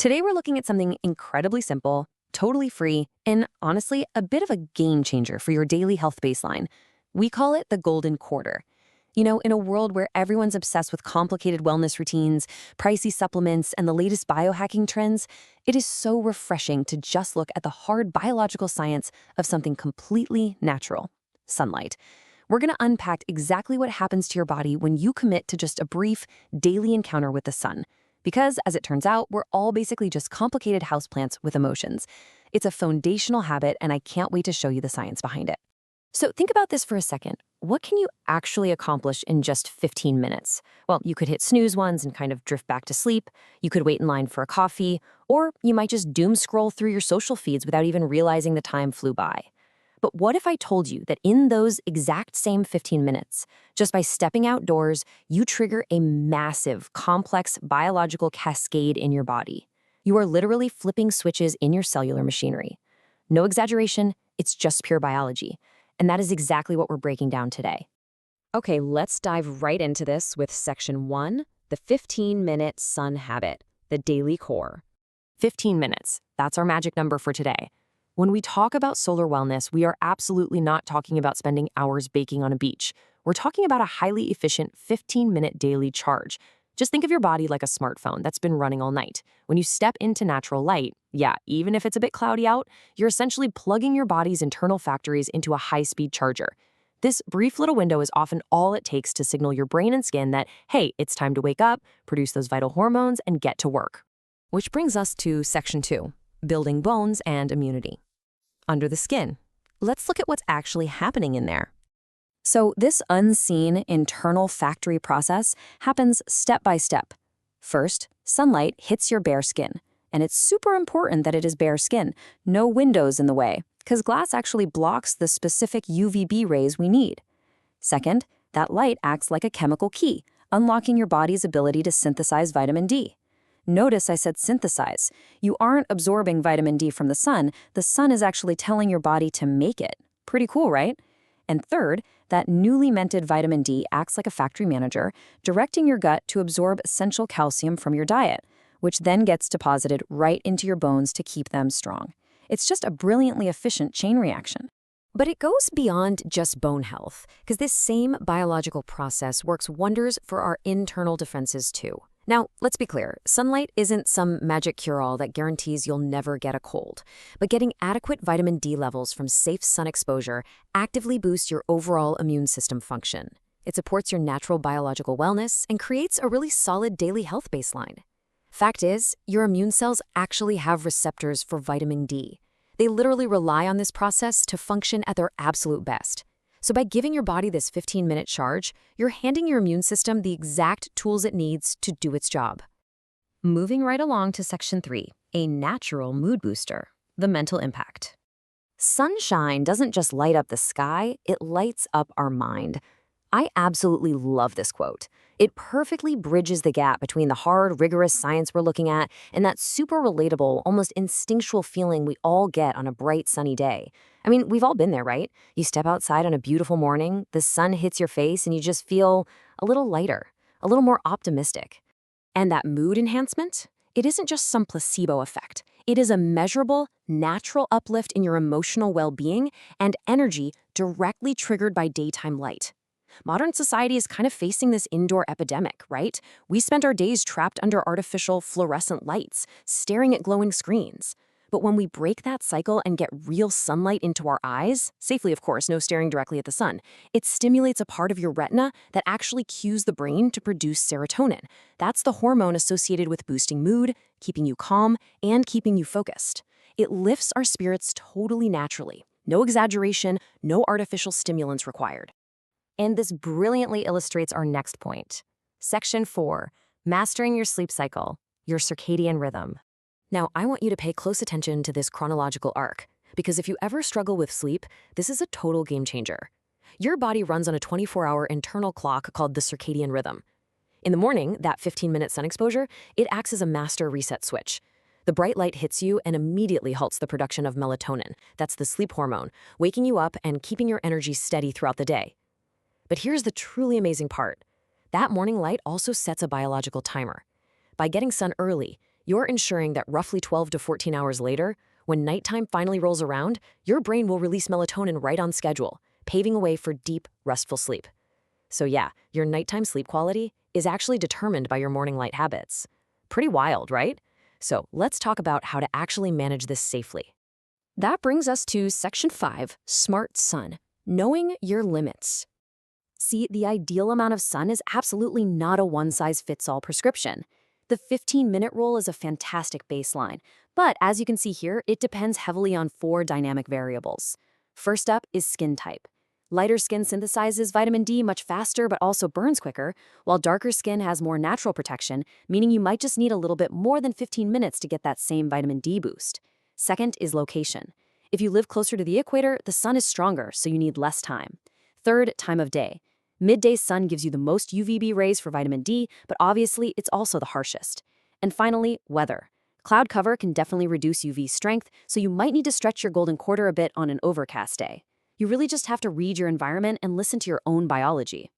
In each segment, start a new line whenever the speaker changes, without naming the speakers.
Today, we're looking at something incredibly simple, totally free, and honestly, a bit of a game changer for your daily health baseline. We call it the golden quarter. In a world where everyone's obsessed with complicated wellness routines, pricey supplements, and the latest biohacking trends, it is so refreshing to just look at the hard biological science of something completely natural: sunlight. We're going to unpack exactly what happens to your body when you commit to just a brief, daily encounter with the sun. Because, as it turns out, we're all basically just complicated houseplants with emotions. It's a foundational habit, and I can't wait to show you the science behind it. So think about this for a second. What can you actually accomplish in just 15 minutes? Well, you could hit snooze once and kind of drift back to sleep. You could wait in line for a coffee, or you might just doom scroll through your social feeds without even realizing the time flew by. But what if I told you that in those exact same 15 minutes, just by stepping outdoors, you trigger a massive, complex biological cascade in your body? You are literally flipping switches in your cellular machinery. No exaggeration, it's just pure biology. And that is exactly what we're breaking down today. Okay, let's dive right into this with section 1, the 15-minute sun habit, the daily core. 15 minutes, that's our magic number for today. When we talk about solar wellness, we are absolutely not talking about spending hours baking on a beach. We're talking about a highly efficient 15-minute daily charge. Just think of your body like a smartphone that's been running all night. When you step into natural light, even if it's a bit cloudy out, you're essentially plugging your body's internal factories into a high-speed charger. This brief little window is often all it takes to signal your brain and skin that, hey, it's time to wake up, produce those vital hormones, and get to work. Which brings us to section 2. Building bones and immunity. Under the skin. Let's look at what's actually happening in there. So this unseen internal factory process happens step by step. First, sunlight hits your bare skin. And it's super important that it is bare skin, no windows in the way, because glass actually blocks the specific UVB rays we need. Second, that light acts like a chemical key, unlocking your body's ability to synthesize vitamin D. Notice I said synthesize. You aren't absorbing vitamin D from the sun is actually telling your body to make it. Pretty cool, right? And third, that newly minted vitamin D acts like a factory manager, directing your gut to absorb essential calcium from your diet, which then gets deposited right into your bones to keep them strong. It's just a brilliantly efficient chain reaction. But it goes beyond just bone health, because this same biological process works wonders for our internal defenses too. Now, let's be clear, sunlight isn't some magic cure-all that guarantees you'll never get a cold, but getting adequate vitamin D levels from safe sun exposure actively boosts your overall immune system function. It supports your natural biological wellness and creates a really solid daily health baseline. Fact is, your immune cells actually have receptors for vitamin D. They literally rely on this process to function at their absolute best. So by giving your body this 15-minute charge, you're handing your immune system the exact tools it needs to do its job. Moving right along to section 3, a natural mood booster, the mental impact. Sunshine doesn't just light up the sky, it lights up our mind. I absolutely love this quote. It perfectly bridges the gap between the hard, rigorous science we're looking at and that super relatable, almost instinctual feeling we all get on a bright, sunny day. I mean, we've all been there, right? You step outside on a beautiful morning, the sun hits your face, and you just feel a little lighter, a little more optimistic. And that mood enhancement? It isn't just some placebo effect. It is a measurable, natural uplift in your emotional well-being and energy directly triggered by daytime light. Modern society is kind of facing this indoor epidemic, right? We spend our days trapped under artificial fluorescent lights, staring at glowing screens. But when we break that cycle and get real sunlight into our eyes, safely of course, no staring directly at the sun, it stimulates a part of your retina that actually cues the brain to produce serotonin. That's the hormone associated with boosting mood, keeping you calm, and keeping you focused. It lifts our spirits totally naturally. No exaggeration, no artificial stimulants required. And this brilliantly illustrates our next point. Section 4, mastering your sleep cycle, your circadian rhythm. Now, I want you to pay close attention to this chronological arc, because if you ever struggle with sleep, this is a total game changer. Your body runs on a 24-hour internal clock called the circadian rhythm. In the morning, that 15-minute sun exposure, it acts as a master reset switch. The bright light hits you and immediately halts the production of melatonin. That's the sleep hormone, waking you up and keeping your energy steady throughout the day. But here's the truly amazing part. That morning light also sets a biological timer. By getting sun early, You're ensuring that roughly 12 to 14 hours later, when nighttime finally rolls around, your brain will release melatonin right on schedule, paving a way for deep, restful sleep. So yeah, your nighttime sleep quality is actually determined by your morning light habits. Pretty wild, right? So let's talk about how to actually manage this safely. That brings us to Section 5, Smart Sun, knowing your limits. See, the ideal amount of sun is absolutely not a one-size-fits-all prescription. The 15-minute rule is a fantastic baseline, but as you can see here, it depends heavily on 4 dynamic variables. First up is skin type. Lighter skin synthesizes vitamin D much faster but also burns quicker, while darker skin has more natural protection, meaning you might just need a little bit more than 15 minutes to get that same vitamin D boost. Second is location. If you live closer to the equator, the sun is stronger, so you need less time. Third, time of day. Midday sun gives you the most UVB rays for vitamin D, but obviously it's also the harshest. And finally, weather. Cloud cover can definitely reduce UV strength, so you might need to stretch your golden quarter a bit on an overcast day. You really just have to read your environment and listen to your own biology.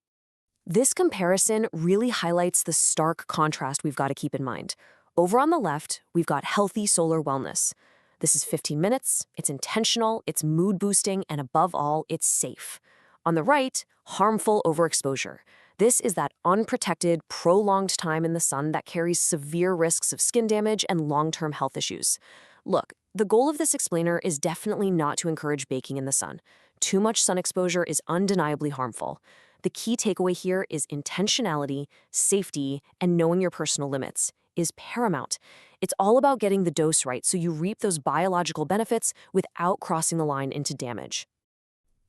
This comparison really highlights the stark contrast we've got to keep in mind. Over on the left, we've got healthy solar wellness. This is 15 minutes, it's intentional, it's mood boosting, and above all, it's safe. On the right, harmful overexposure. This is that unprotected, prolonged time in the sun that carries severe risks of skin damage and long-term health issues. Look, the goal of this explainer is definitely not to encourage baking in the sun. Too much sun exposure is undeniably harmful. The key takeaway here is intentionality, safety, and knowing your personal limits is paramount. It's all about getting the dose right so you reap those biological benefits without crossing the line into damage.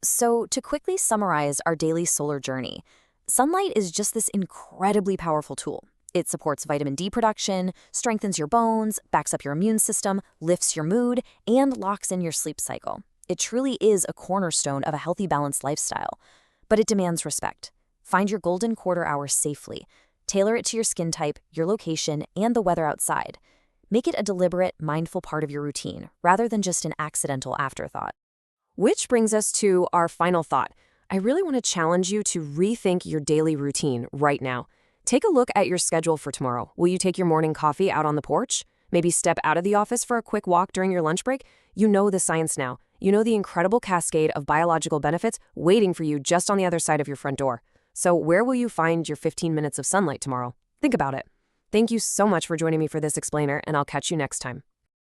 So, to quickly summarize our daily solar journey, sunlight is just this incredibly powerful tool. It supports vitamin D production, strengthens your bones, backs up your immune system, lifts your mood, and locks in your sleep cycle. It truly is a cornerstone of a healthy, balanced lifestyle. But it demands respect. Find your golden quarter hour safely. Tailor it to your skin type, your location, and the weather outside. Make it a deliberate, mindful part of your routine, rather than just an accidental afterthought. Which brings us to our final thought. I really want to challenge you to rethink your daily routine right now. Take a look at your schedule for tomorrow. Will you take your morning coffee out on the porch? Maybe step out of the office for a quick walk during your lunch break? You know the science now. You know the incredible cascade of biological benefits waiting for you just on the other side of your front door. So where will you find your 15 minutes of sunlight tomorrow? Think about it. Thank you so much for joining me for this explainer, and I'll catch you next time.